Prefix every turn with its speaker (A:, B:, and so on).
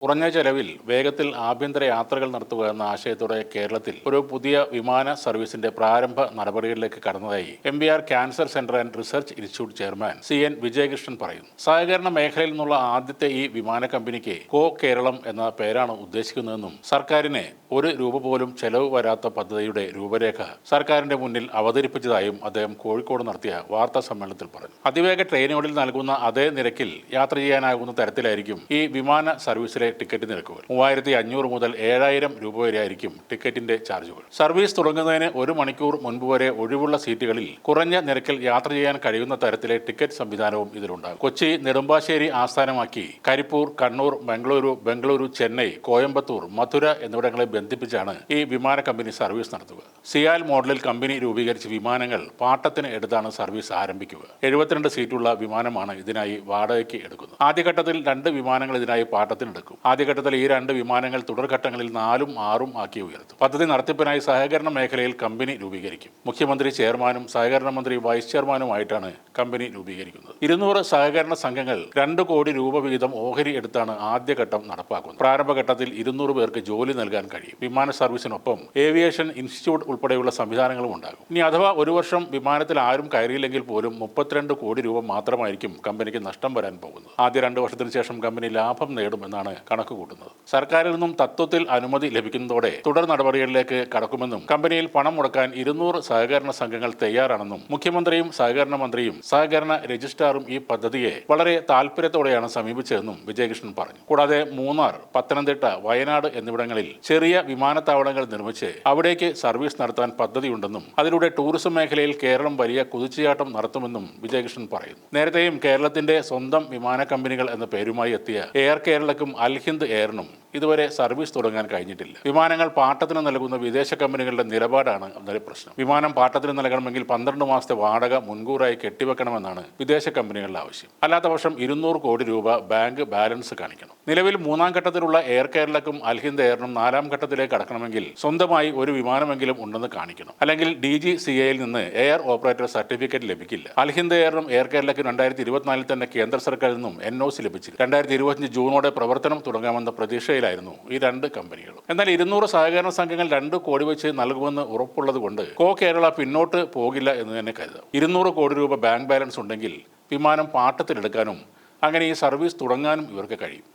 A: കുറഞ്ഞ ചെലവിൽ വേഗത്തിൽ ആഭ്യന്തര യാത്രകൾ നടത്തുക എന്ന ആശയത്തോടെ കേരളത്തിൽ ഒരു പുതിയ വിമാന സർവീസിന്റെ പ്രാരംഭ നടപടികളിലേക്ക് കടന്നതായി MBR cancer centre and research institute chairman CN Vijayakrishnan പറയുന്നു. സഹകരണ മേഖലയിൽ നിന്നുള്ള ആദ്യത്തെ ഈ വിമാന കമ്പനിക്ക് കോ കേരളം എന്ന പേരാണ് ഉദ്ദേശിക്കുന്നതെന്നും സർക്കാരിന് ഒരു രൂപ പോലും ചെലവ് വരാത്ത പദ്ധതിയുടെ രൂപരേഖ സർക്കാരിന്റെ മുന്നിൽ അവതരിപ്പിച്ചതായും അദ്ദേഹം കോഴിക്കോട് നടത്തിയ വാർത്താ സമ്മേളനത്തിൽ പറഞ്ഞു. അതിവേഗ ട്രെയിനുകളിൽ നൽകുന്ന അതേ നിരക്കിൽ യാത്ര ചെയ്യാനാകുന്ന തരത്തിലായിരിക്കും ഈ വിമാന സർവീസിലെ ടിക്കറ്റ് നിരക്കുകൾ. 3500 മുതൽ 7000 രൂപ വരെ ആയിരിക്കും ടിക്കറ്റിന്റെ ചാർജുകൾ. സർവീസ് തുടങ്ങുന്നതിന് 1 മണിക്കൂർ മുൻപ് വരെ ഒഴിവുള്ള സീറ്റുകളിൽ കുറഞ്ഞ നിരക്കിൽ യാത്ര ചെയ്യാൻ കഴിയുന്ന തരത്തിലെ ടിക്കറ്റ് സംവിധാനവും ഇതിലുണ്ടാകും. കൊച്ചി, നെടുമ്പാശ്ശേരി ആസ്ഥാനമാക്കി കരിപ്പൂർ, കണ്ണൂർ, ബംഗളൂരു, ചെന്നൈ, കോയമ്പത്തൂർ, മധുര എന്നിവിടങ്ങളെ ബന്ധിപ്പിച്ചാണ് ഈ വിമാന കമ്പനി സർവീസ് നടത്തുക. സിയാൽ മോഡലിൽ കമ്പനി രൂപീകരിച്ച വിമാനങ്ങൾ പാട്ടത്തിന് എടുത്താണ് സർവീസ് ആരംഭിക്കുക. 72 സീറ്റുള്ള വിമാനമാണ് ഇതിനായി വാടകയ്ക്ക് എടുക്കുന്നത്. ആദ്യഘട്ടത്തിൽ 2 വിമാനങ്ങൾ ഇതിനായി പാട്ടത്തിനെടുക്കും. ആദ്യഘട്ടത്തിൽ ഈ 2 വിമാനങ്ങൾ തുടർഘട്ടങ്ങളിൽ 4ഉം 6ഉം ആക്കി ഉയർത്തും. പദ്ധതി നടത്തിപ്പിനായി സഹകരണ മേഖലയിൽ കമ്പനി രൂപീകരിക്കും. മുഖ്യമന്ത്രി ചെയർമാനും സഹകരണ മന്ത്രി വൈസ് ചെയർമാനുമായിട്ടാണ് കമ്പനി രൂപീകരിക്കുന്നത്. 200 സഹകരണ സംഘങ്ങൾ 2 കോടി രൂപ വീതം ഓഹരി എടുത്താണ് ആദ്യഘട്ടം നടപ്പാക്കുന്നത്. പ്രാരംഭഘട്ടത്തിൽ 200 പേർക്ക് ജോലി നൽകാൻ കഴിയും. വിമാന സർവീസിനൊപ്പം ഏവിയേഷൻ ഇൻസ്റ്റിറ്റ്യൂട്ട് ഉൾപ്പെടെയുള്ള സംവിധാനങ്ങളും ഉണ്ടാകും. ഇനി അഥവാ ഒരു വർഷം വിമാനത്തിൽ ആരും കയറിയില്ലെങ്കിൽ പോലും 32 കോടി രൂപ മാത്രമായിരിക്കും കമ്പനിക്ക് നഷ്ടം വരാൻ പോകുന്നത്. ആദ്യ 2 വർഷത്തിന് ശേഷം കമ്പനി ലാഭം നേടുമെന്നാണ് കണക്ക് കൂട്ടുന്നത്. സർക്കാരിൽ നിന്നും തത്വത്തിൽ അനുമതി ലഭിക്കുന്നതോടെ തുടർ നടപടികളിലേക്ക് കടക്കുമെന്നും കമ്പനിയിൽ പണം മുടക്കാൻ 200 സഹകരണ സംഘങ്ങൾ തയ്യാറാണെന്നും മുഖ്യമന്ത്രിയും സഹകരണ മന്ത്രിയും സഹകരണ രജിസ്ട്രാറും ഈ പദ്ധതിയെ വളരെ താല്പര്യത്തോടെയാണ് സമീപിച്ചതെന്നും വിജയകൃഷ്ണൻ പറഞ്ഞു. കൂടാതെ മൂന്നാർ, പത്തനംതിട്ട, വയനാട് എന്നിവിടങ്ങളിൽ ചെറിയ വിമാനത്താവളങ്ങൾ നിർമ്മിച്ച് അവിടേക്ക് സർവീസ് നടത്താൻ പദ്ധതിയുണ്ടെന്നും അതിലൂടെ ടൂറിസം മേഖലയിൽ കേരളം വലിയ കുതിച്ചുചാട്ടം നടത്തുമെന്നും വിജയകൃഷ്ണൻ പറയുന്നു. നേരത്തെയും കേരളത്തിന്റെ സ്വന്തം വിമാന കമ്പനികൾ എന്ന പേരുമായി എത്തിയ എയർ കേരളക്കും അൽഹിന്ദ് എയറിനും ഇതുവരെ സർവീസ് തുടങ്ങാൻ കഴിഞ്ഞിട്ടില്ല. വിമാനങ്ങൾ പാട്ടത്തിന് നൽകുന്ന വിദേശ കമ്പനികളുടെ നിലപാടാണ് അതിന്റെ പ്രശ്നം. വിമാനം പാട്ടത്തിന് നൽകണമെങ്കിൽ 12 മാസത്തെ വാടക മുൻകൂറായി കെട്ടിവെക്കണമെന്നാണ് വിദേശ കമ്പനികളുടെ ആവശ്യം. അല്ലാത്ത പക്ഷം 200 കോടി രൂപ ബാങ്ക് ബാലൻസ് കാണിക്കണം. നിലവിൽ 3ാം ഘട്ടത്തിലുള്ള എയർ കേരളക്കും അൽഹിന്ദ് എയറിനും 4ാം ഘട്ടത്തിലേക്ക് കടക്കണമെങ്കിൽ സ്വന്തമായി ഒരു വിമാനമെങ്കിലും ഉണ്ടെന്ന് കാണിക്കണം. അല്ലെങ്കിൽ DGCAയിൽ നിന്ന് എയർ ഓപ്പറേറ്റർ സർട്ടിഫിക്കറ്റ് ലഭിക്കില്ല. അൽഹിന്ദ് എയറിനും എയർ കേരളക്കും 2024 തന്നെ കേന്ദ്ര സർക്കാരിൽ നിന്നും NOC ലഭിച്ചു. 2025 ജൂണോടെ പ്രവർത്തനം തുടങ്ങാമെന്ന പ്രതീക്ഷയിലായിരുന്നു ഈ 2 കമ്പനികളും. എന്നാൽ 200 സഹകരണ സംഘങ്ങൾ 2 കോടി വെച്ച് നൽകുമെന്ന് ഉറപ്പുള്ളത് കൊണ്ട് കോ കേരള പിന്നോട്ട് പോകില്ല എന്ന് തന്നെ കരുതാം. 200 കോടി രൂപ ബാങ്ക് ബാലൻസ് ഉണ്ടെങ്കിൽ വിമാനം പാട്ടത്തിലെടുക്കാനും അങ്ങനെ ഈ സർവീസ് തുടങ്ങാനും ഇവർക്ക് കഴിയും.